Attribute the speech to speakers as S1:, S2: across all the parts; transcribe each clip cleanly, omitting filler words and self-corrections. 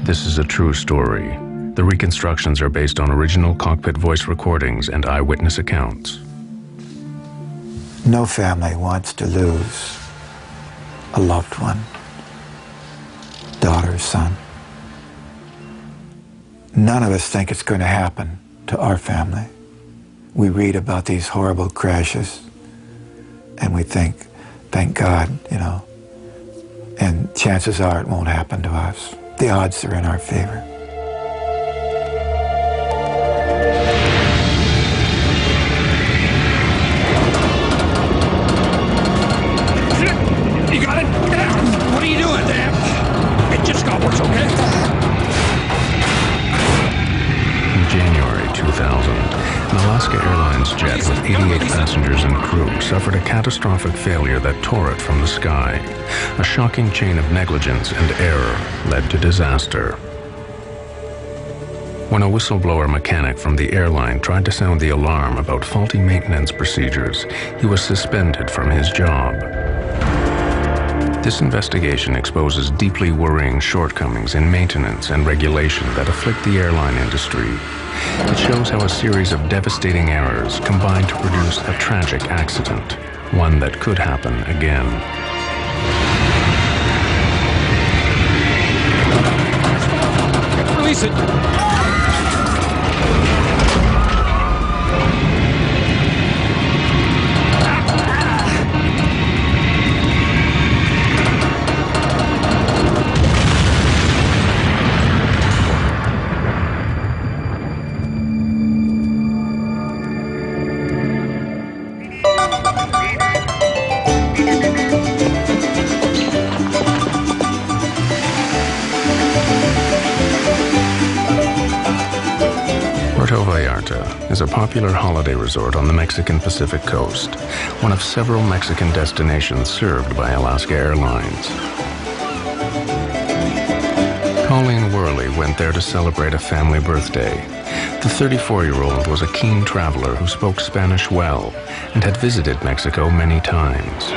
S1: This is a true story. The reconstructions are based on original cockpit voice recordings and eyewitness accounts.
S2: No family wants to lose a loved one, daughter, son. None of us think it's going to happen to our family. We read about these horrible crashes and we think, thank God, you know, and chances are it won't happen to us. The odds are in our favor.
S3: You got it? What are you doing, Dan? It just got worse, okay?
S1: In January 2000, an Alaska Airlines jet with 88 passengers and crew suffered a catastrophic failure that tore it from the sky. A shocking chain of negligence and error led to disaster. When a whistleblower mechanic from the airline tried to sound the alarm about faulty maintenance procedures, he was suspended from his job. This investigation exposes deeply worrying shortcomings in maintenance and regulation that afflict the airline industry. It shows how a series of devastating errors combine to produce a tragic accident, one that could happen again.
S3: Release it.
S1: Puerto Vallarta is a popular holiday resort on the Mexican Pacific coast, one of several Mexican destinations served by Alaska Airlines. Colleen Worley went there to celebrate a family birthday. The 34-year-old was a keen traveler who spoke Spanish well and had visited Mexico many times.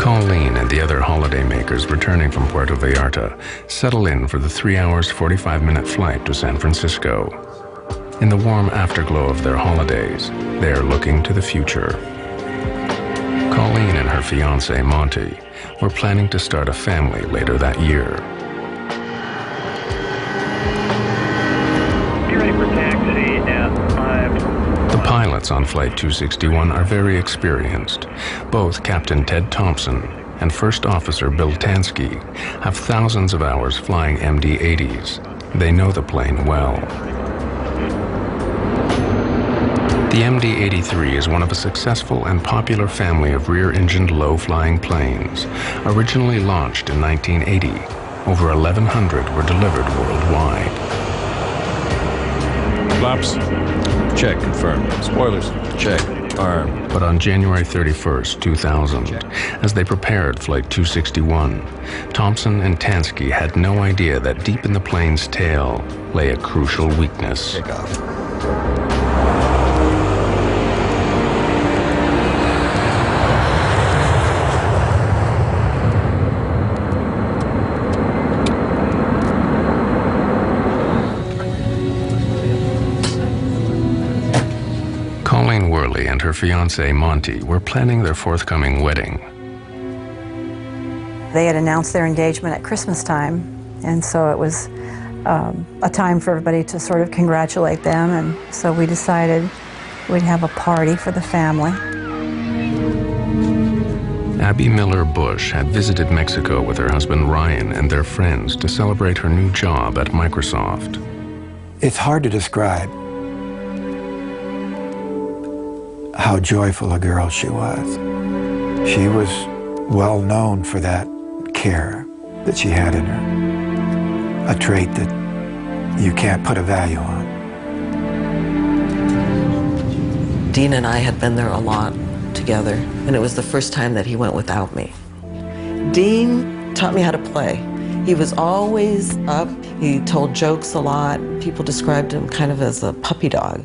S1: Colleen and the other holidaymakers returning from Puerto Vallarta settle in for the 3 hours 45-minute flight to San Francisco. In the warm afterglow of their holidays, they are looking to the future. Colleen and her fiancé, Monty, were planning to start a family later that year.
S4: Be ready for taxi at 5.
S1: The pilots on Flight 261 are very experienced. Both Captain Ted Thompson and First Officer Bill Tansky have thousands of hours flying MD-80s. They know the plane well. The MD-83 is one of a successful and popular family of rear-engined low-flying planes. Originally launched in 1980, over 1,100 were delivered worldwide.
S5: Flaps. Check, confirmed. Spoilers. Check. Arm.
S1: But on January 31st, 2000, as they prepared Flight 261, Thompson and Tansky had no idea that deep in the plane's tail lay a crucial weakness.
S5: Take off.
S1: Colleen Worley and her fiancé Monty were planning their forthcoming wedding.
S6: They had announced their engagement at Christmas time, and so it was a time for everybody to sort of congratulate them, and so we decided we'd have a party for the family.
S1: Abby Miller Bush had visited Mexico with her husband Ryan and their friends to celebrate her new job at Microsoft.
S2: It's hard to describe how joyful a girl she was. She was well known for that care that she had in her, a trait that you can't put a value on.
S7: Dean and I had been there a lot together, and it was the first time that he went without me. Dean taught me how to play. He was always up. He told jokes a lot. People described him kind of as a puppy dog.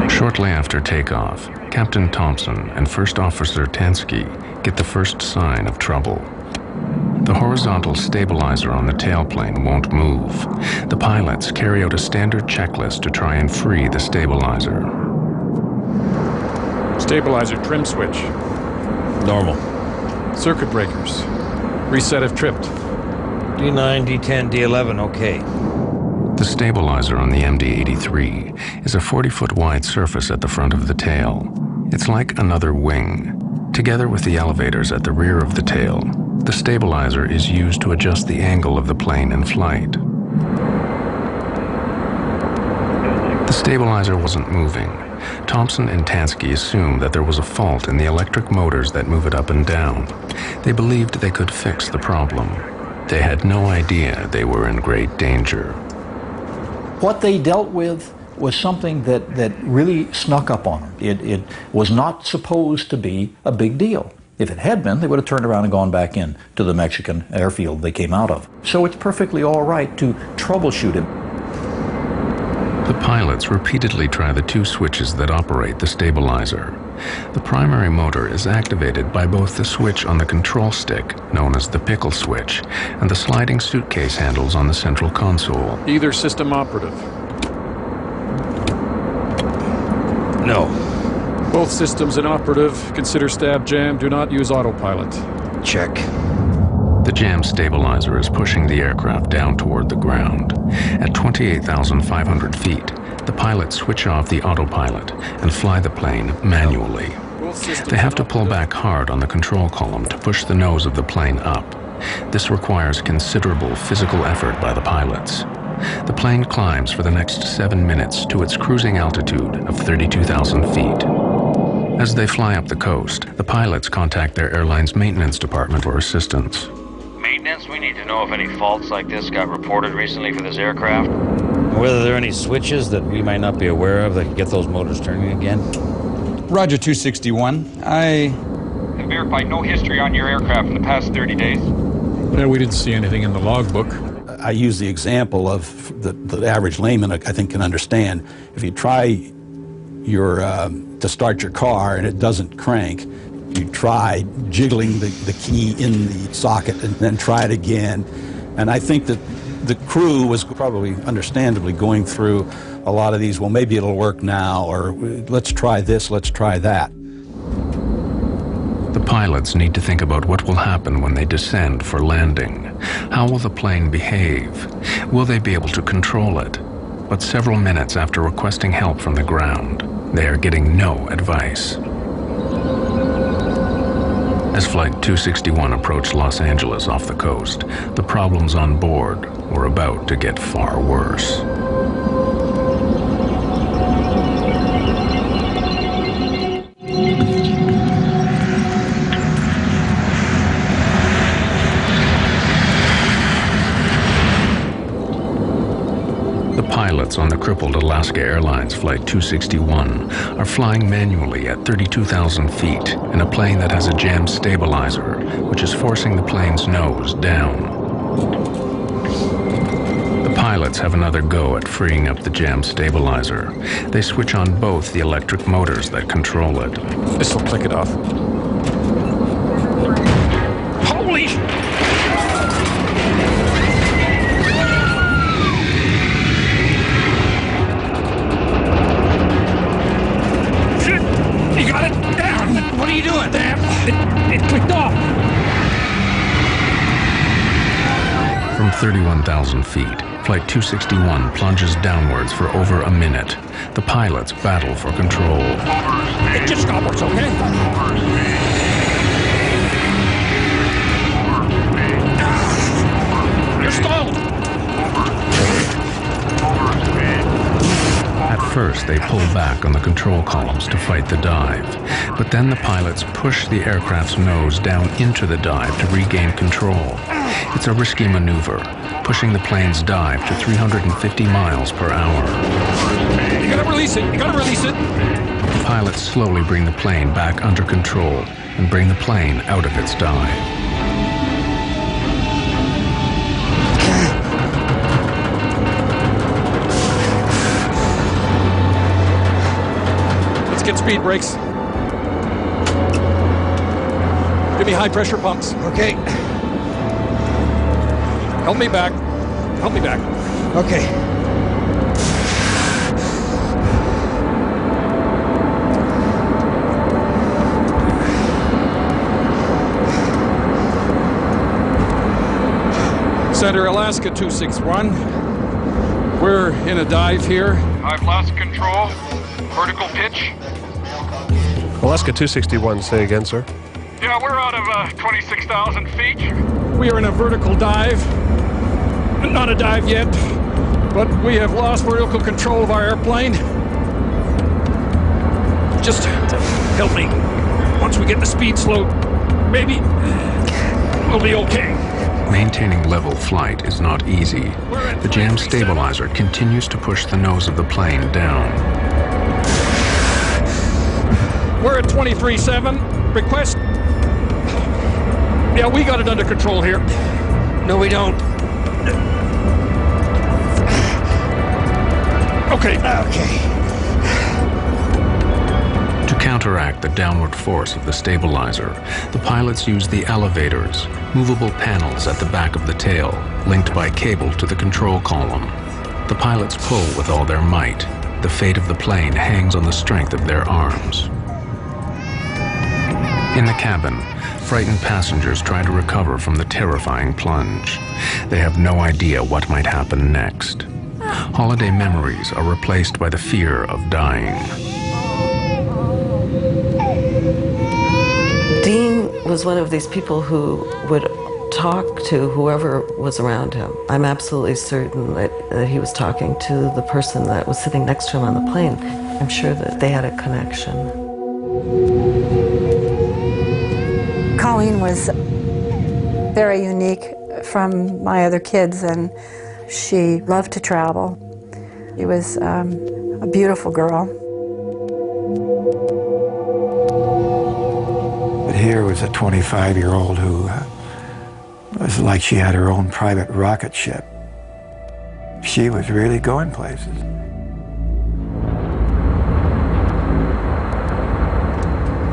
S1: Shortly after takeoff, Captain Thompson and First Officer Tansky get the first sign of trouble. The horizontal stabilizer on the tailplane won't move. The pilots carry out a standard checklist to try and free the stabilizer.
S8: Stabilizer trim switch.
S5: Normal.
S8: Circuit breakers. Reset if tripped.
S3: D9, D10, D11, okay.
S1: The stabilizer on the MD-83 is a 40-foot wide surface at the front of the tail. It's like another wing. Together with the elevators at the rear of the tail, the stabilizer is used to adjust the angle of the plane in flight. The stabilizer wasn't moving. Thompson and Tansky assumed that there was a fault in the electric motors that move it up and down. They believed they could fix the problem. They had no idea they were in great danger.
S9: What they dealt with was something that really snuck up on them. It was not supposed to be a big deal. If it had been, they would have turned around and gone back in to the Mexican airfield they came out of. So it's perfectly all right to troubleshoot it.
S1: The pilots repeatedly try the two switches that operate the stabilizer. The primary motor is activated by both the switch on the control stick, known as the pickle switch, and the sliding suitcase handles on the central console.
S8: Either system operative.
S3: No.
S8: Both systems inoperative. Consider stab jam. Do not use autopilot.
S3: Check.
S1: The jam stabilizer is pushing the aircraft down toward the ground. At 28,500 feet, the pilots switch off the autopilot and fly the plane manually. They have to pull back hard on the control column to push the nose of the plane up. This requires considerable physical effort by the pilots. The plane climbs for the next 7 minutes to its cruising altitude of 32,000 feet. As they fly up the coast, the pilots contact their airline's maintenance department for assistance.
S10: Maintenance, we need to know if any faults like this got reported recently for this aircraft.
S3: Whether there are any switches that we might not be aware of that can get those motors turning again?
S11: Roger 261. I
S10: Have verified no history on your aircraft in the past 30 days.
S8: Yeah, we didn't see anything in the logbook.
S11: I use the example of the average layman, I think, can understand. If you try to start your car and it doesn't crank, you try jiggling the key in the socket and then try it again. And I think that the crew was probably understandably going through a lot of these, well, maybe it'll work now, or let's try this, let's try that.
S1: The pilots need to think about what will happen when they descend for landing. How will the plane behave? Will they be able to control it? But several minutes after requesting help from the ground, they are getting no advice. As Flight 261 approached Los Angeles off the coast, the problems on board were about to get far worse. Pilots on the crippled Alaska Airlines Flight 261 are flying manually at 32,000 feet in a plane that has a jam stabilizer, which is forcing the plane's nose down. The pilots have another go at freeing up the jam stabilizer. They switch on both the electric motors that control it.
S8: This will click it off.
S3: Holy! What are you doing, damn? It clicked off.
S1: From 31,000 feet, Flight 261 plunges downwards for over a minute. The pilots battle for control.
S3: It just got worse, okay? You're stalled.
S1: At first, they pull back on the control columns to fight the dive, but then the pilots push the aircraft's nose down into the dive to regain control. It's a risky maneuver, pushing the plane's dive to 350 miles per hour.
S8: You gotta release it! You gotta release it!
S1: The pilots slowly bring the plane back under control and bring the plane out of its dive.
S8: Let's get speed brakes. Give me high pressure pumps.
S12: Okay.
S8: Help me back. Help me back.
S12: Okay.
S8: Center Alaska 261. We're in a dive here.
S13: I've lost control. Vertical pitch.
S14: Alaska 261, say again, sir.
S13: Yeah, we're out of 26,000 feet.
S8: We are in a vertical dive. Not a dive yet, but we have lost vertical control of our airplane. Just help me. Once we get the speed slow, maybe we'll be okay.
S1: Maintaining level flight is not easy. The jam stabilizer continues to push the nose of the plane down.
S8: We're at 23.7. Request. Yeah, we got it under control here.
S12: No, we don't.
S8: Okay.
S12: Okay.
S1: To counteract the downward force of the stabilizer, the pilots use the elevators, movable panels at the back of the tail, linked by cable to the control column. The pilots pull with all their might. The fate of the plane hangs on the strength of their arms. In the cabin, frightened passengers try to recover from the terrifying plunge. They have no idea what might happen next. Holiday memories are replaced by the fear of dying.
S7: Dean was one of these people who would talk to whoever was around him. I'm absolutely certain that he was talking to the person that was sitting next to him on the plane. I'm sure that they had a connection.
S6: Colleen was very unique from my other kids, and she loved to travel. She was a beautiful girl.
S2: But here was a 25-year-old who was like she had her own private rocket ship. She was really going places.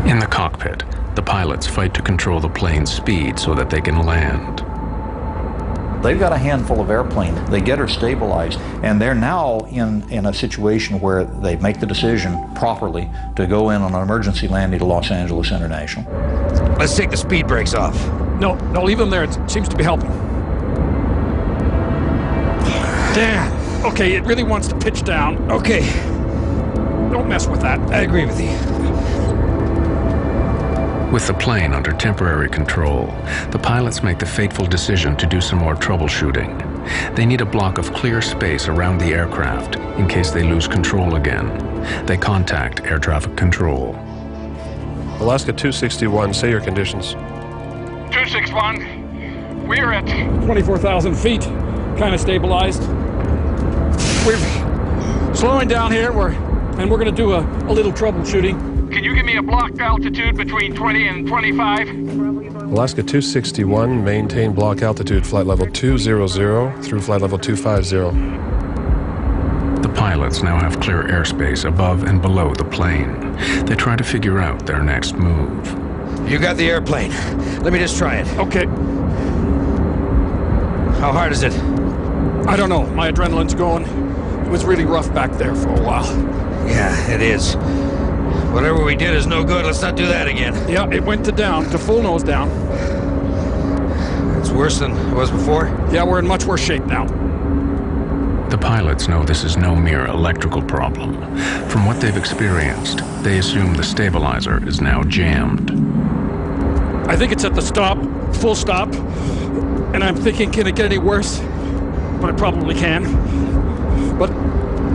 S1: In the cockpit, the pilots fight to control the plane's speed so that they can land.
S9: They've got a handful of airplane. They get her stabilized, and they're now in a situation where they make the decision properly to go in on an emergency landing to Los Angeles International.
S12: Let's take the speed brakes off.
S8: No, leave them there. It seems to be helping. Damn. Okay, it really wants to pitch down.
S12: Okay.
S8: Don't mess with that.
S12: I agree with you.
S1: With the plane under temporary control, the pilots make the fateful decision to do some more troubleshooting. They need a block of clear space around the aircraft in case they lose control again. They contact air traffic control.
S14: Alaska 261, say your conditions.
S13: 261. We're at
S8: 24,000 feet, kind of stabilized. We're slowing down here, and we're going to do a little troubleshooting.
S13: Can you give me a block altitude between 20 and 25?
S14: Alaska 261, maintain block altitude flight level 200 through flight level 250.
S1: The pilots now have clear airspace above and below the plane. They try to figure out their next move.
S12: You got the airplane. Let me just try it.
S8: Okay.
S12: How hard is it?
S8: I don't know. My adrenaline's going. It was really rough back there for a while.
S12: Yeah, it is. Whatever we did is no good. Let's not do that again.
S8: Yeah, it went to full nose down.
S12: It's worse than it was before?
S8: Yeah, we're in much worse shape now.
S1: The pilots know this is no mere electrical problem. From what they've experienced, they assume the stabilizer is now jammed.
S8: I think it's at the stop, full stop, and I'm thinking, can it get any worse? But it probably can. But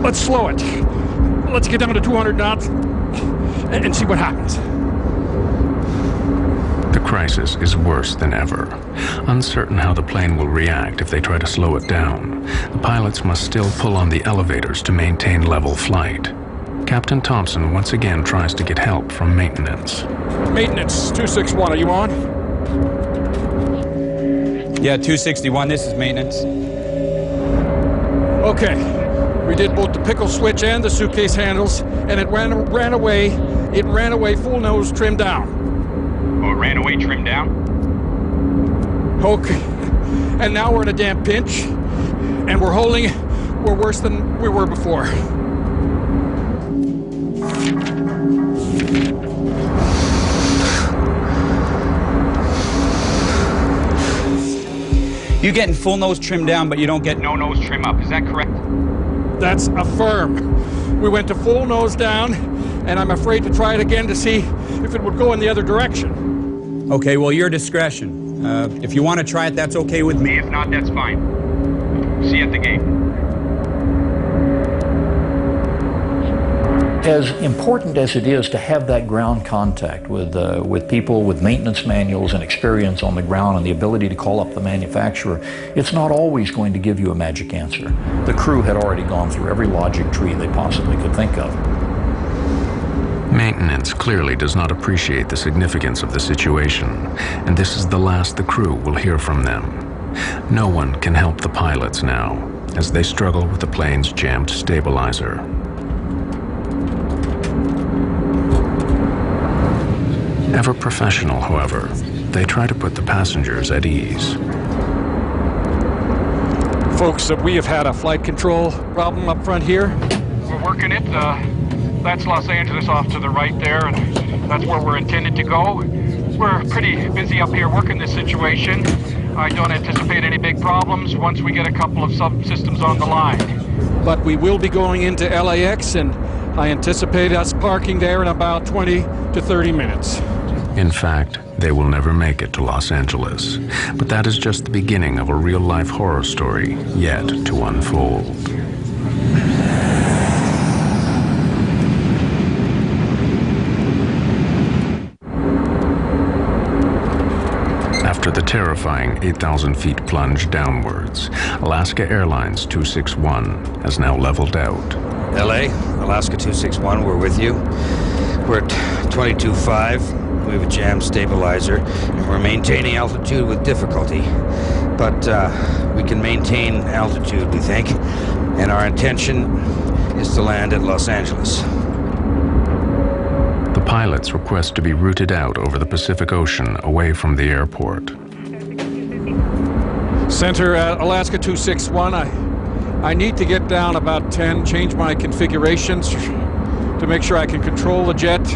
S8: let's slow it. Let's get down to 200 knots and see what happens.
S1: The crisis is worse than ever. Uncertain how the plane will react if they try to slow it down, the pilots must still pull on the elevators to maintain level flight. Captain Thompson once again tries to get help from maintenance.
S8: Maintenance, 261, are you on?
S15: Yeah, 261, this is maintenance.
S8: Okay, we did both the pickle switch and the suitcase handles, and it ran away It ran away full nose, trimmed down.
S13: Oh, it ran away trimmed down?
S8: Okay. And now we're in a damn pinch, and we're worse than we were before.
S15: You're getting full nose trimmed down, but you don't get
S13: No nose trim up, is that correct?
S8: That's affirmed. We went to full nose down, and I'm afraid to try it again to see if it would go in the other direction.
S15: Okay, well, your discretion. If you want to try it, that's okay with me.
S13: If not, that's fine. See you at the gate.
S9: As important as it is to have that ground contact with people with maintenance manuals and experience on the ground and the ability to call up the manufacturer, it's not always going to give you a magic answer. The crew had already gone through every logic tree they possibly could think of.
S1: Maintenance clearly does not appreciate the significance of the situation, and this is the last the crew will hear from them. No one can help the pilots now, as they struggle with the plane's jammed stabilizer. Ever professional, however, they try to put the passengers at ease.
S8: Folks, we have had a flight control problem up front here.
S13: We're working it. That's Los Angeles off to the right there, and that's where we're intended to go. We're pretty busy up here working this situation. I don't anticipate any big problems once we get a couple of subsystems on the line.
S8: But we will be going into LAX, and I anticipate us parking there in about 20 to 30 minutes.
S1: In fact, they will never make it to Los Angeles. But that is just the beginning of a real-life horror story yet to unfold. After the terrifying 8,000 feet plunge downwards, Alaska Airlines 261 has now leveled out.
S12: LA, Alaska 261, we're with you. We're at 22.5. We have a jam stabilizer, and we're maintaining altitude with difficulty. But we can maintain altitude, we think, and our intention is to land at Los Angeles.
S1: The pilots request to be routed out over the Pacific Ocean away from the airport.
S8: Center at Alaska 261, I need to get down about 10, change my configurations to make sure I can control the jet.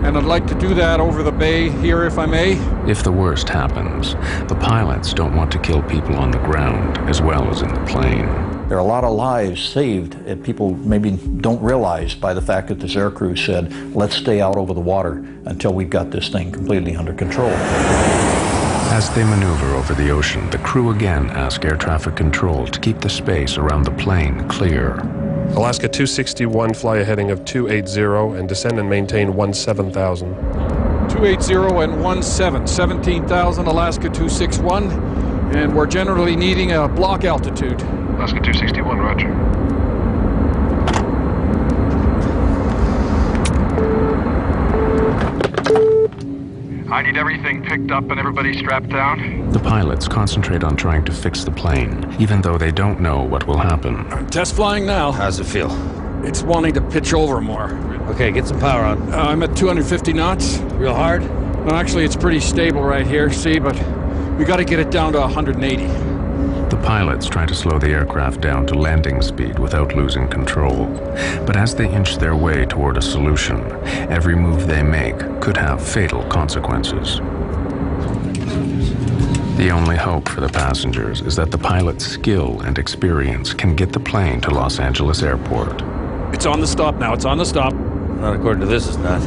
S8: And I'd like to do that over the bay here, if I may.
S1: If the worst happens, the pilots don't want to kill people on the ground as well as in the plane.
S9: There are a lot of lives saved that people maybe don't realize by the fact that this aircrew said, let's stay out over the water until we've got this thing completely under control.
S1: As they maneuver over the ocean, the crew again ask air traffic control to keep the space around the plane clear.
S14: Alaska 261, fly a heading of 280 and descend and maintain 17,000.
S8: 280 and 17,000 Alaska 261, and we're generally needing a block altitude.
S13: Alaska 261, roger. I need everything picked up and everybody strapped down.
S1: The pilots concentrate on trying to fix the plane, even though they don't know what will happen.
S8: Test flying now.
S12: How's it feel?
S8: It's wanting to pitch over more.
S12: Okay, get some power on.
S8: I'm at 250 knots.
S12: Real hard?
S8: No, actually, it's pretty stable right here, see, but we got to get it down to 180.
S1: The pilots try to slow the aircraft down to landing speed without losing control. But as they inch their way toward a solution, every move they make could have fatal consequences. The only hope for the passengers is that the pilot's skill and experience can get the plane to Los Angeles Airport.
S8: It's on the stop now, it's on the stop.
S12: Not according to this, it's not.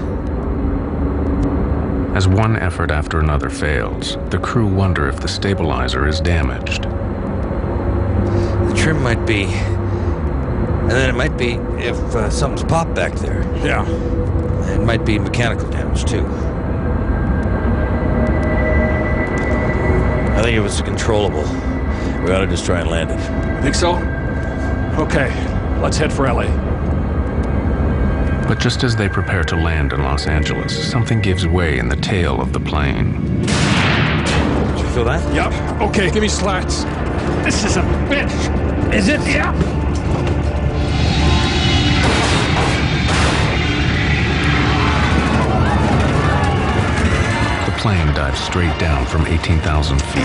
S1: As one effort after another fails, the crew wonder if the stabilizer is damaged.
S12: The trim might be, and then it might be if something's popped back there.
S8: Yeah.
S12: It might be mechanical damage, too. I think if it's controllable, we ought to just try and land it.
S8: Think so? Okay, let's head for LA.
S1: But just as they prepare to land in Los Angeles, something gives way in the tail of the plane.
S12: Did you feel that?
S8: Yep. Okay, give me slats. This is a bitch. Is it? Yeah.
S1: plane dived straight down from 18,000 feet.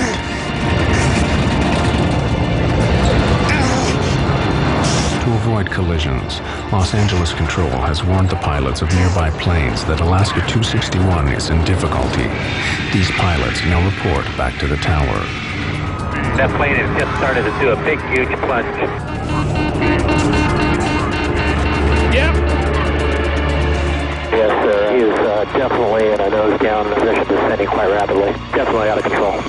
S1: To avoid collisions, Los Angeles Control has warned the pilots of nearby planes that Alaska 261 is in difficulty. These pilots now report back to the tower.
S4: That plane has just started to do a big, huge plunge.
S13: Yep.
S4: Yes, sir. He is definitely in a nose-down position, descending quite rapidly. Definitely out of control.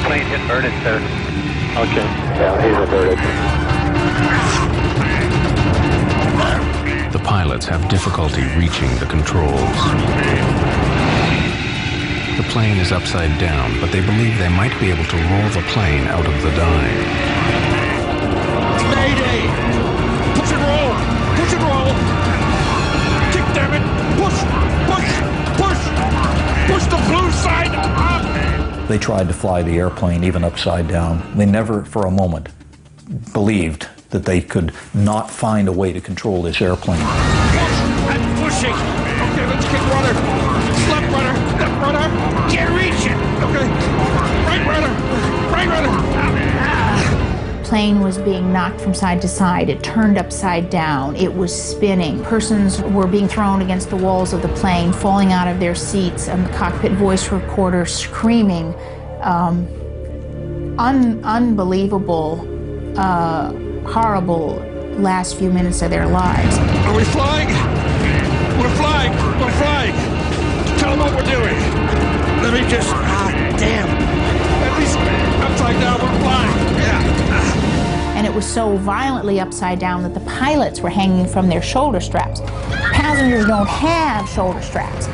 S4: Plane's inverted, sir. Okay. Yeah, he's inverted.
S1: The pilots have difficulty reaching the controls. The plane is upside down, but they believe they might be able to roll the plane out of the dive.
S8: Mayday! Push and roll! Push and roll! Kick, damn it! Push! Push! Push! Push the blue side up!
S9: They tried to fly the airplane even upside down. They never for a moment believed that they could not find a way to control this airplane.
S8: Push and pushing! Okay, let's kick rudder! Left rudder! Left rudder! Can't reach it! Okay! Right rudder! Right rudder!
S16: Plane was being knocked from side to side. It turned upside down. It was spinning. Persons were being thrown against the walls of the plane, falling out of their seats, and the cockpit voice recorder screaming unbelievable, horrible last few minutes of their lives.
S8: Are we flying? We're flying! We're flying! Tell them what we're doing. Let me just... damn. At least upside down, we're flying. Yeah.
S16: And it was so violently upside down that the pilots were hanging from their shoulder straps. Passengers don't have shoulder straps.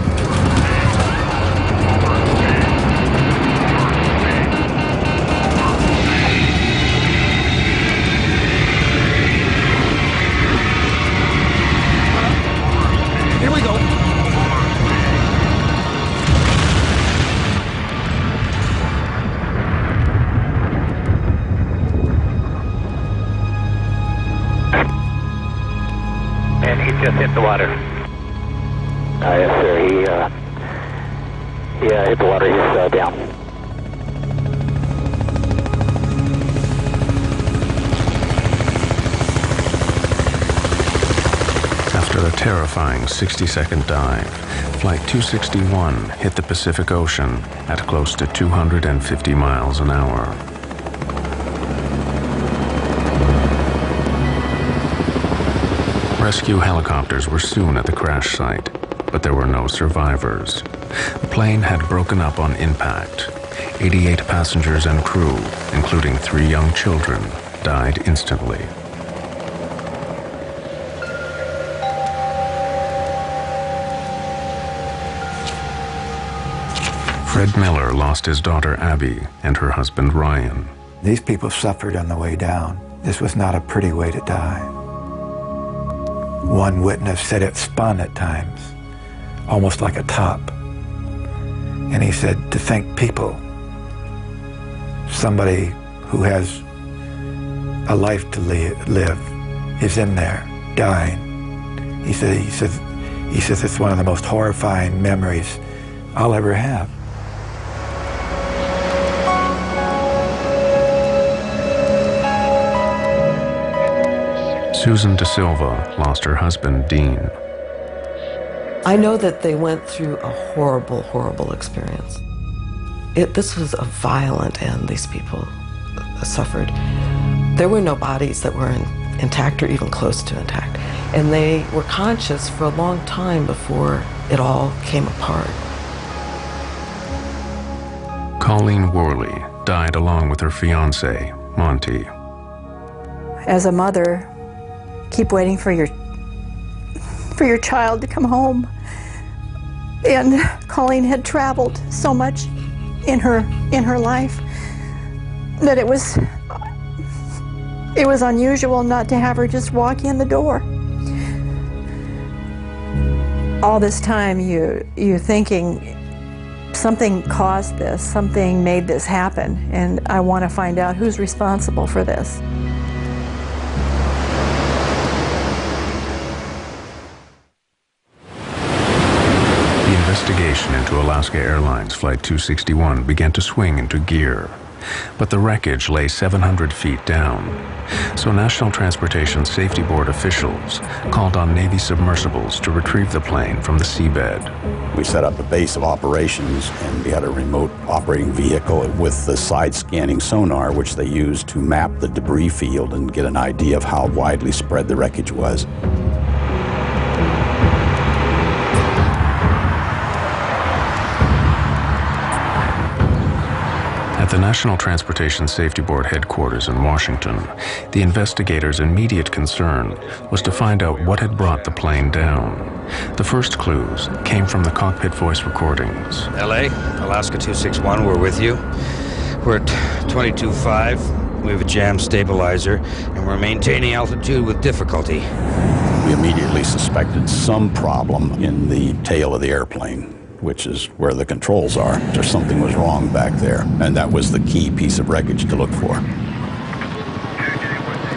S8: Here we go.
S4: And he just hit the water. Yes, sir. He hit the water. He's down.
S1: After a terrifying 60-second dive, Flight 261 hit the Pacific Ocean at close to 250 miles an hour. Rescue helicopters were soon at the crash site, but there were no survivors. The plane had broken up on impact. 88 passengers and crew, including 3 young children, died instantly. Fred Miller lost his daughter Abby and her husband Ryan.
S2: These people suffered on the way down. This was not a pretty way to die. One witness said it spun at times, almost like a top. And he said, to think people, somebody who has a life to live is in there, dying. He says it's one of the most horrifying memories I'll ever have.
S1: Susan De Silva lost her husband, Dean.
S7: I know that they went through a horrible, horrible experience. This was a violent end these people suffered. There were no bodies that were intact or even close to intact. And they were conscious for a long time before it all came apart.
S1: Colleen Worley died along with her fiancé, Monty.
S6: As a mother, keep waiting for your child to come home. And Colleen had traveled so much in her life that it was unusual not to have her just walk in the door. All this time you're thinking something caused this, something made this happen, and I want to find out who's responsible for this.
S1: investigation into Alaska Airlines Flight 261 began to swing into gear. But the wreckage lay 700 feet down. So National Transportation Safety Board officials called on Navy submersibles to retrieve the plane from the seabed.
S11: We set up a base of operations, and we had a remote operating vehicle with the side-scanning sonar, which they used to map the debris field and get an idea of how widely spread the wreckage was.
S1: At the National Transportation Safety Board headquarters in Washington, the investigators' immediate concern was to find out what had brought the plane down. The first clues came from the cockpit voice recordings.
S12: LA, Alaska 261, we're with you. We're at 22.5. We have a jam stabilizer, and we're maintaining altitude with difficulty.
S11: We immediately suspected some problem in the tail of the airplane, which is where the controls are. Something was wrong back there, and that was the key piece of wreckage to look for.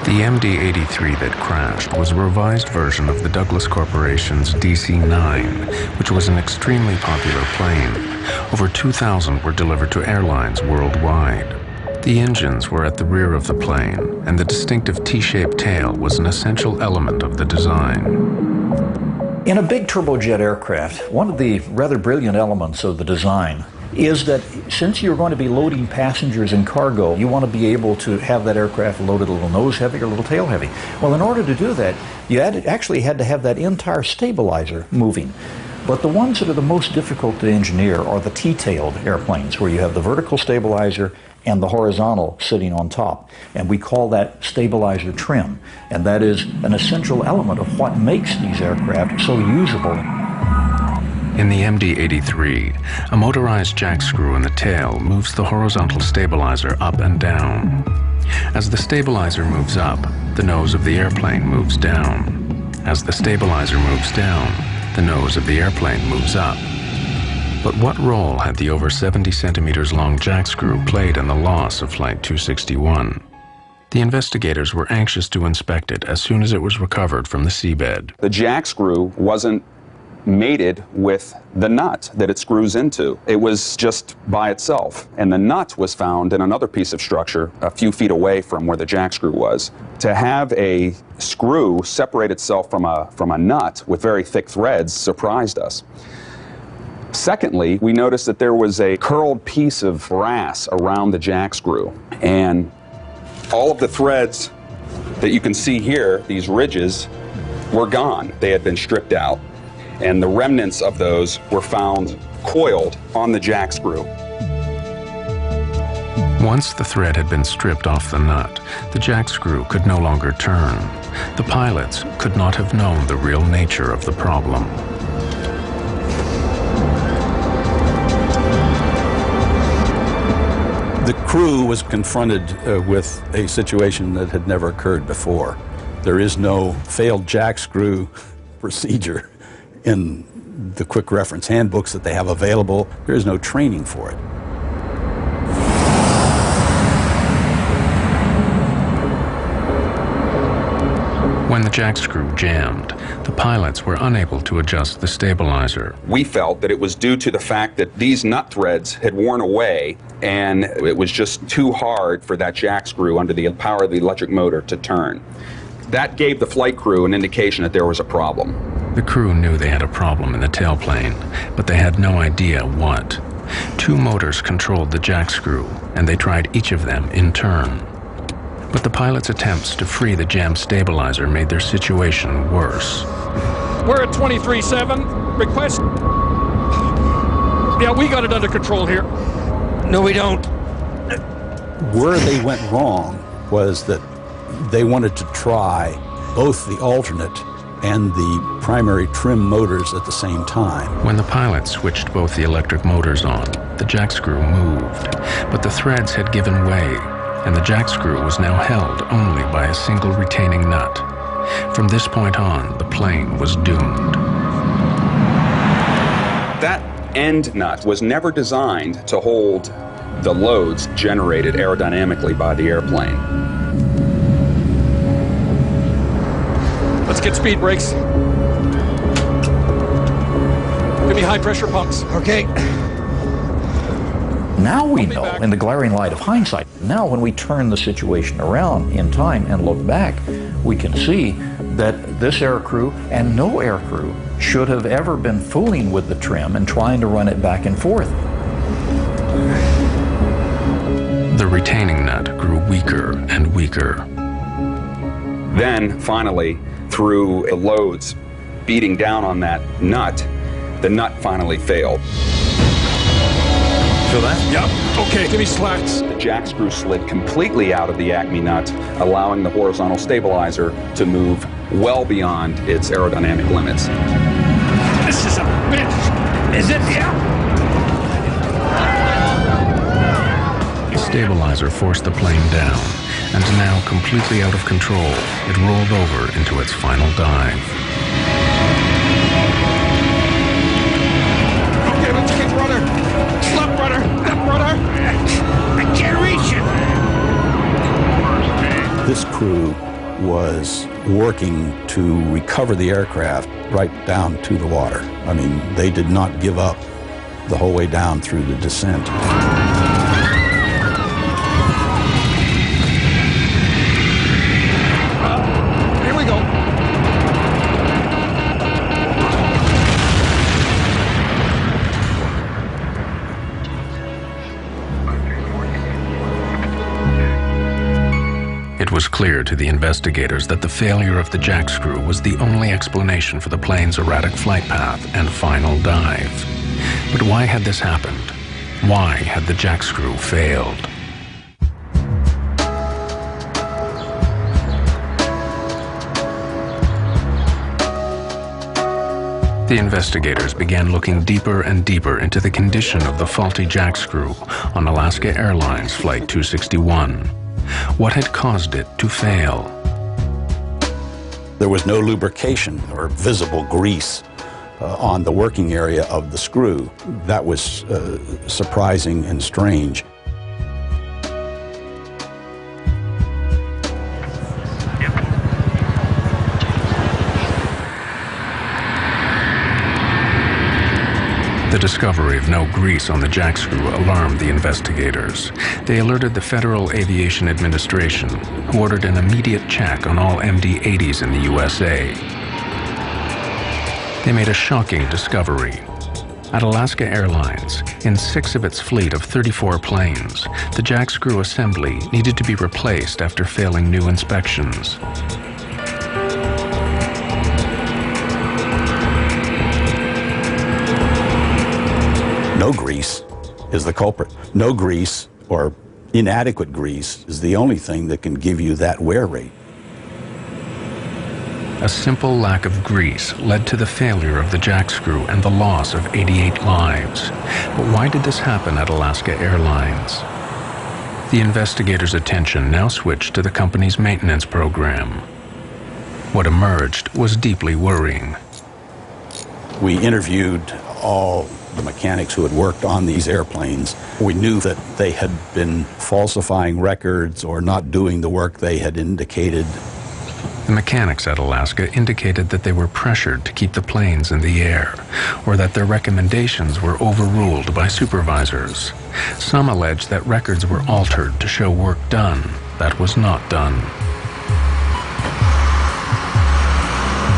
S1: The MD-83 that crashed was a revised version of the Douglas Corporation's DC-9, which was an extremely popular plane. Over 2,000 were delivered to airlines worldwide. The engines were at the rear of the plane, and the distinctive T-shaped tail was an essential element of the design.
S9: In a big turbojet aircraft, one of the rather brilliant elements of the design is that since you're going to be loading passengers and cargo, you want to be able to have that aircraft loaded a little nose heavy or a little tail heavy. Well, in order to do that, you actually had to have that entire stabilizer moving. But the ones that are the most difficult to engineer are the T-tailed airplanes, where you have the vertical stabilizer and the horizontal sitting on top. And we call that stabilizer trim. And that is an essential element of what makes these aircraft so usable.
S1: In the MD-83, a motorized jack screw in the tail moves the horizontal stabilizer up and down. As the stabilizer moves up, the nose of the airplane moves down. As the stabilizer moves down, the nose of the airplane moves up. But what role had the over 70 centimeters long jack screw played in the loss of Flight 261? The investigators were anxious to inspect it as soon as it was recovered from the seabed.
S17: The jack screw wasn't mated with the nut that it screws into. It was just by itself, and the nut was found in another piece of structure a few feet away from where the jack screw was. To have a screw separate itself from a nut with very thick threads surprised us. Secondly, we noticed that there was a curled piece of brass around the jack screw, and all of the threads that you can see here, these ridges, were gone. They had been stripped out, and the remnants of those were found coiled on the jack screw.
S1: Once the thread had been stripped off the nut, the jack screw could no longer turn. The pilots could not have known the real nature of the problem.
S11: The crew was confronted with a situation that had never occurred before. There is no failed jack screw procedure in the quick reference handbooks that they have available. There is no training for it.
S1: When the jack screw jammed, the pilots were unable to adjust the stabilizer.
S17: We felt that it was due to the fact that these nut threads had worn away, and it was just too hard for that jack screw under the power of the electric motor to turn. That gave the flight crew an indication that there was a problem.
S1: The crew knew they had a problem in the tailplane, but they had no idea what. Two motors controlled the jack screw, and they tried each of them in turn. But the pilots' attempts to free the jam stabilizer made their situation worse.
S8: We're at 23.7. Request. Yeah, we got it under control here.
S12: No, we don't.
S11: Where they went wrong was that they wanted to try both the alternate and the primary trim motors at the same time.
S1: When the pilots switched both the electric motors on, the jack screw moved, but the threads had given way, and the jack screw was now held only by a single retaining nut. From this point on, the plane was doomed.
S17: That end nut was never designed to hold the loads generated aerodynamically by the airplane.
S8: Let's get speed brakes. Give me high pressure pumps.
S12: Okay.
S9: Now we know, in the glaring light of hindsight, now when we turn the situation around in time and look back, we can see that this aircrew and no aircrew should have ever been fooling with the trim and trying to run it back and forth.
S1: The retaining nut grew weaker and weaker.
S17: Then, finally, through the loads beating down on that nut, the nut finally failed.
S8: Feel that? Yep. Okay, give me slacks.
S17: The jack screw slid completely out of the Acme nut, allowing the horizontal stabilizer to move well beyond its aerodynamic limits.
S8: This is a bitch. Is it? Yeah.
S1: The stabilizer forced the plane down, and now completely out of control, it rolled over into its final dive.
S8: Okay, let's kick rudder. Slap rudder. Up rudder. I can't reach it.
S11: This crew was working to recover the aircraft right down to the water. I mean, they did not give up the whole way down through the descent.
S8: Here we go.
S1: It was clear to the investigators that the failure of the jack screw was the only explanation for the plane's erratic flight path and final dive. But why had this happened? Why had the jack screw failed? The investigators began looking deeper and deeper into the condition of the faulty jack screw on Alaska Airlines Flight 261. What had caused it to fail?
S11: There was no lubrication or visible grease on the working area of the screw. That was surprising and strange.
S1: The discovery of no grease on the jack screw alarmed the investigators. They alerted the Federal Aviation Administration, who ordered an immediate check on all MD-80s in the USA. They made a shocking discovery. At Alaska Airlines, in 6 of its fleet of 34 planes, the jack screw assembly needed to be replaced after failing new inspections.
S11: No grease is the culprit. No grease or inadequate grease is the only thing that can give you that wear rate.
S1: A simple lack of grease led to the failure of the jack screw and the loss of 88 lives. But why did this happen at Alaska Airlines? The investigators' attention now switched to the company's maintenance program. What emerged was deeply worrying.
S11: We interviewed all the mechanics who had worked on these airplanes. We knew that they had been falsifying records or not doing the work they had indicated.
S1: The mechanics at Alaska indicated that they were pressured to keep the planes in the air, or that their recommendations were overruled by supervisors. Some alleged that records were altered to show work done that was not done.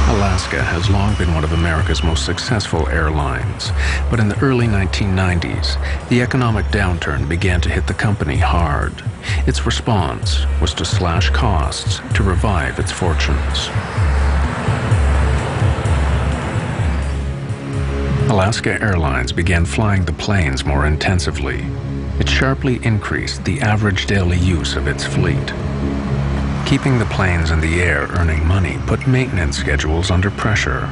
S1: Alaska has long been one of America's most successful airlines, but in the early 1990s, the economic downturn began to hit the company hard. Its response was to slash costs to revive its fortunes. Alaska Airlines began flying the planes more intensively. It sharply increased the average daily use of its fleet. Keeping the planes in the air earning money put maintenance schedules under pressure.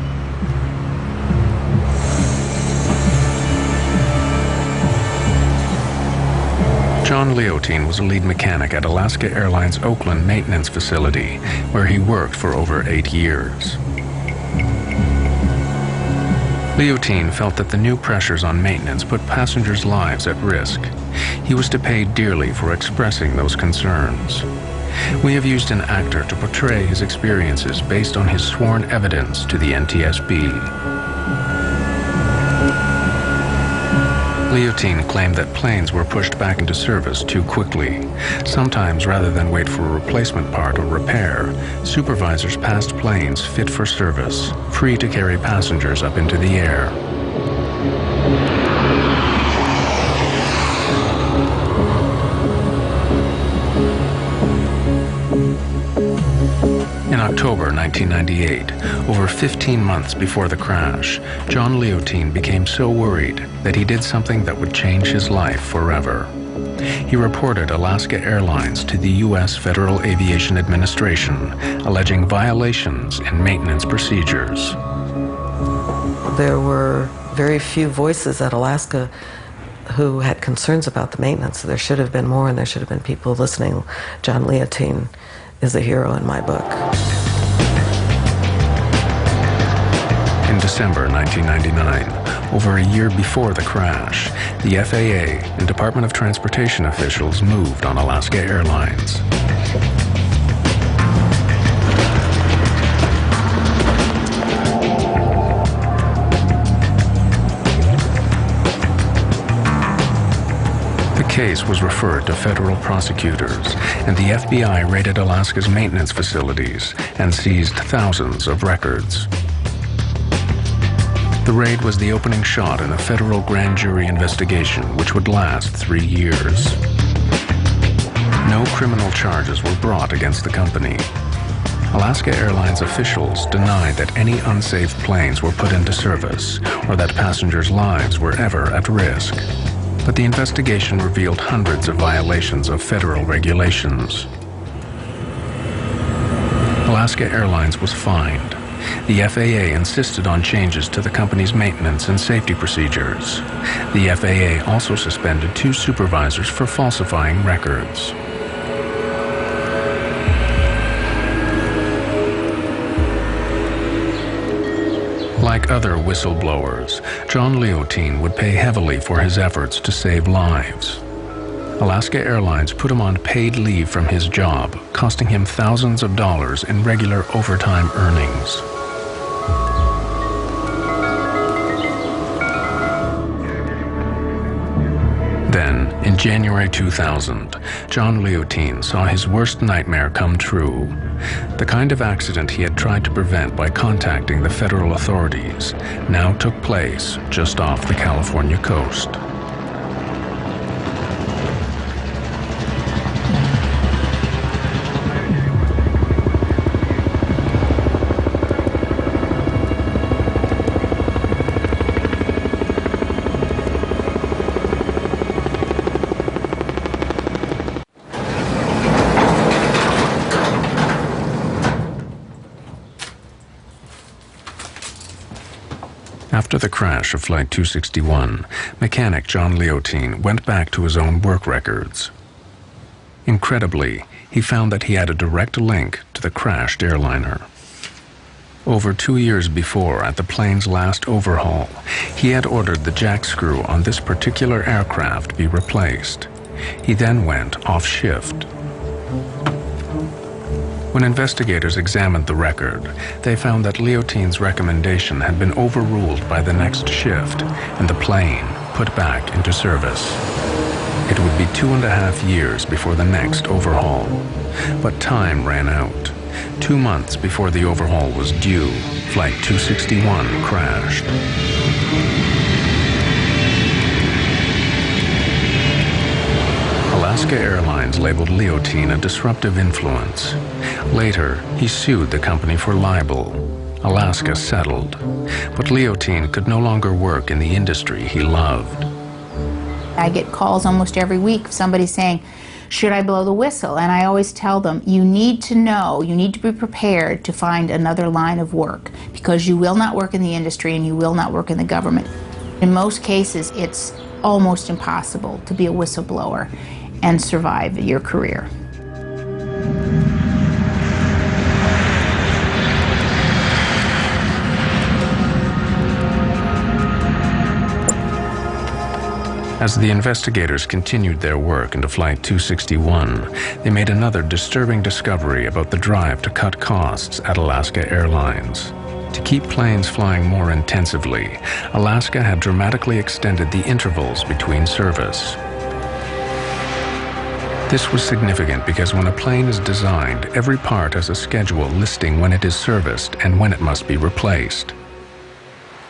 S1: John Leotine was a lead mechanic at Alaska Airlines Oakland maintenance facility, where he worked for over 8 years. Leotine felt that the new pressures on maintenance put passengers' lives at risk. He was to pay dearly for expressing those concerns. We have used an actor to portray his experiences based on his sworn evidence to the NTSB. Leontine claimed that planes were pushed back into service too quickly. Sometimes, rather than wait for a replacement part or repair, supervisors passed planes fit for service, free to carry passengers up into the air. In October 1998, over 15 months before the crash, John Leontine became so worried that he did something that would change his life forever. He reported Alaska Airlines to the U.S. Federal Aviation Administration, alleging violations in maintenance procedures.
S7: There were very few voices at Alaska who had concerns about the maintenance. There should have been more, and there should have been people listening. John Leontine is a hero in my book.
S1: In December 1999, over a year before the crash, the FAA and Department of Transportation officials moved on Alaska Airlines. The case was referred to federal prosecutors, and the FBI raided Alaska's maintenance facilities and seized thousands of records. The raid was the opening shot in a federal grand jury investigation which would last 3 years. No criminal charges were brought against the company. Alaska Airlines officials denied that any unsafe planes were put into service or that passengers' lives were ever at risk. But the investigation revealed hundreds of violations of federal regulations. Alaska Airlines was fined. The FAA insisted on changes to the company's maintenance and safety procedures. The FAA also suspended 2 supervisors for falsifying records. Like other whistleblowers, John Leontine would pay heavily for his efforts to save lives. Alaska Airlines put him on paid leave from his job, costing him thousands of dollars in regular overtime earnings. Then, in January 2000, John Leontine saw his worst nightmare come true. The kind of accident he had tried to prevent by contacting the federal authorities now took place just off the California coast. After the crash of Flight 261, mechanic John Leontine went back to his own work records. Incredibly, he found that he had a direct link to the crashed airliner. Over 2 years before, at the plane's last overhaul, he had ordered the jack screw on this particular aircraft be replaced. He then went off shift. When investigators examined the record, they found that Leontine's recommendation had been overruled by the next shift and the plane put back into service. It would be 2.5 years before the next overhaul, but time ran out. 2 months before the overhaul was due, Flight 261 crashed. Alaska Airlines labeled Leontine a disruptive influence. Later, he sued the company for libel. Alaska settled, but Leontine could no longer work in the industry he loved.
S16: I get calls almost every week of somebody saying, should I blow the whistle? And I always tell them, you need to know, you need to be prepared to find another line of work, because you will not work in the industry and you will not work in the government. In most cases, it's almost impossible to be a whistleblower and survive your career.
S1: As the investigators continued their work into Flight 261, they made another disturbing discovery about the drive to cut costs at Alaska Airlines. To keep planes flying more intensively, Alaska had dramatically extended the intervals between service. This was significant because when a plane is designed, every part has a schedule listing when it is serviced and when it must be replaced.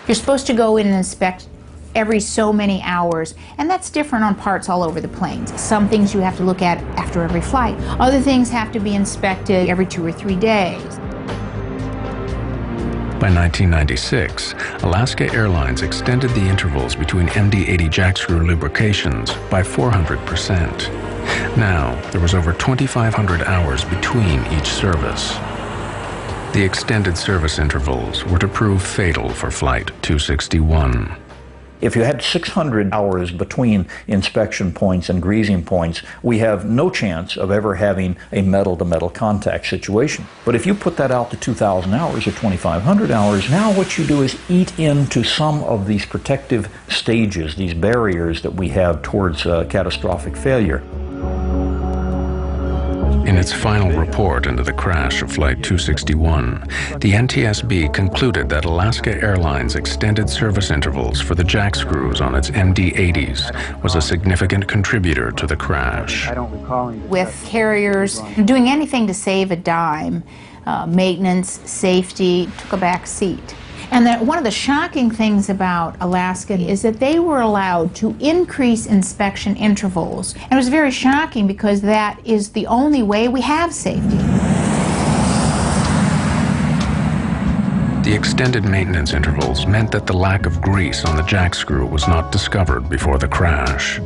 S16: You're supposed to go in and inspect every so many hours, and that's different on parts all over the planes. Some things you have to look at after every flight. Other things have to be inspected every 2 or 3 days.
S1: By 1996, Alaska Airlines extended the intervals between MD-80 jackscrew lubrications by 400%. Now, there was over 2,500 hours between each service. The extended service intervals were to prove fatal for Flight 261.
S9: If you had 600 hours between inspection points and greasing points, we have no chance of ever having a metal-to-metal contact situation. But if you put that out to 2,000 hours or 2,500 hours, now what you do is eat into some of these protective stages, these barriers that we have towards catastrophic failure.
S1: In its final report into the crash of Flight 261, the NTSB concluded that Alaska Airlines' extended service intervals for the jack screws on its MD-80s was a significant contributor to the crash.
S16: With carriers doing anything to save a dime, maintenance, safety took a back seat. And one of the shocking things about Alaska is that they were allowed to increase inspection intervals. And it was very shocking because that is the only way we have safety.
S1: The extended maintenance intervals meant that the lack of grease on the jack screw was not discovered before the crash.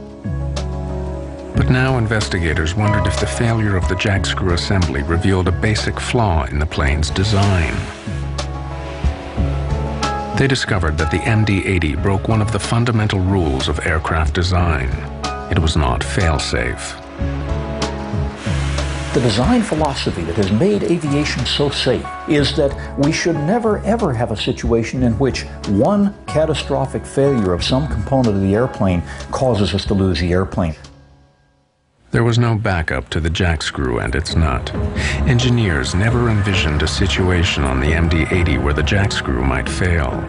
S1: But now investigators wondered if the failure of the jack screw assembly revealed a basic flaw in the plane's design. They discovered that the MD-80 broke one of the fundamental rules of aircraft design. It was not fail-safe.
S9: The design philosophy that has made aviation so safe is that we should never ever have a situation in which one catastrophic failure of some component of the airplane causes us to lose the airplane.
S1: There was no backup to the jack screw and its nut. Engineers never envisioned a situation on the MD-80 where the jack screw might fail.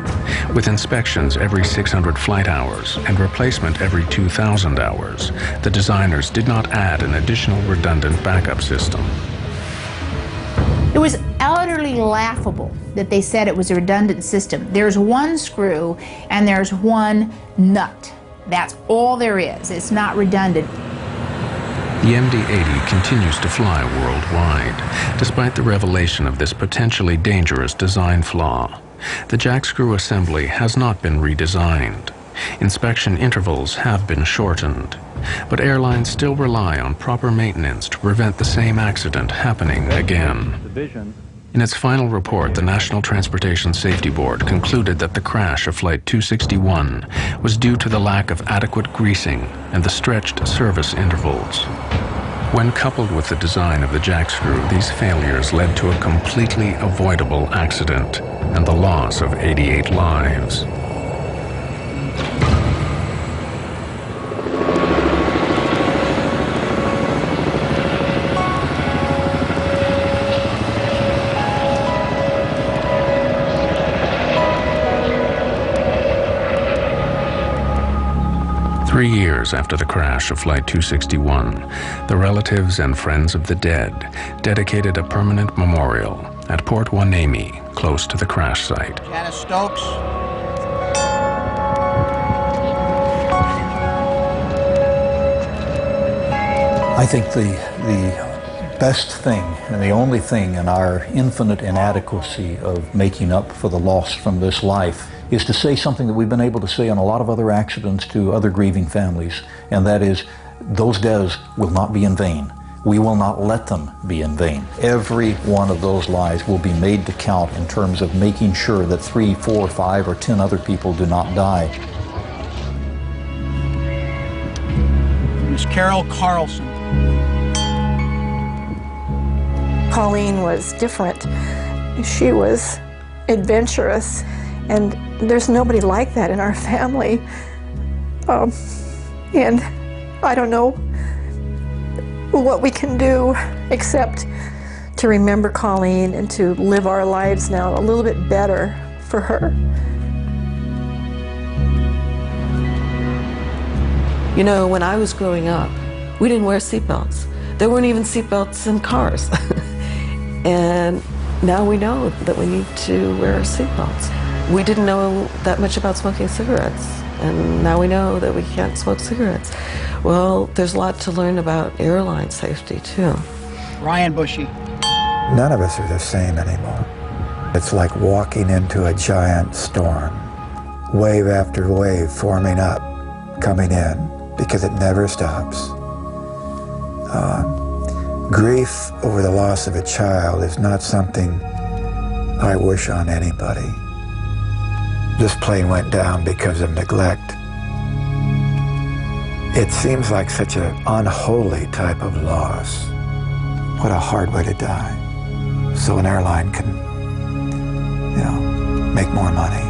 S1: With inspections every 600 flight hours and replacement every 2,000 hours, the designers did not add an additional redundant backup system.
S16: It was utterly laughable that they said it was a redundant system. There's one screw and there's one nut. That's all there is. It's not redundant.
S1: The MD-80 continues to fly worldwide, despite the revelation of this potentially dangerous design flaw. The jack screw assembly has not been redesigned. Inspection intervals have been shortened, but airlines still rely on proper maintenance to prevent the same accident happening again. In its final report, the National Transportation Safety Board concluded that the crash of Flight 261 was due to the lack of adequate greasing and the stretched service intervals. When coupled with the design of the jack screw, these failures led to a completely avoidable accident and the loss of 88 lives. 3 years after the crash of Flight 261, the relatives and friends of the dead dedicated a permanent memorial at Port Hueneme, close to the crash site.
S18: Janice Stokes.
S9: I think the best thing and the only thing in our infinite inadequacy of making up for the loss from this life is to say something that we've been able to say on a lot of other accidents to other grieving families, and that is, those deaths will not be in vain. We will not let them be in vain. Every one of those lives will be made to count in terms of making sure that 3, 4, 5, or 10 other people do not die.
S18: Miss Carol Carlson.
S6: Colleen was different. She was adventurous, and there's nobody like that in our family. And I don't know what we can do except to remember Colleen and to live our lives now a little bit better for her.
S7: You know, when I was growing up, we didn't wear seatbelts. There weren't even seatbelts in cars. And now we know that we need to wear seatbelts. We didn't know that much about smoking cigarettes, and now we know that we can't smoke cigarettes. Well, there's a lot to learn about airline safety, too.
S18: Ryan Bushy.
S2: None of us are the same anymore. It's like walking into a giant storm. Wave after wave forming up, coming in, because it never stops. Grief over the loss of a child is not something I wish on anybody. This plane went down because of neglect. It seems like such an unholy type of loss. What a hard way to die. So an airline can, make more money.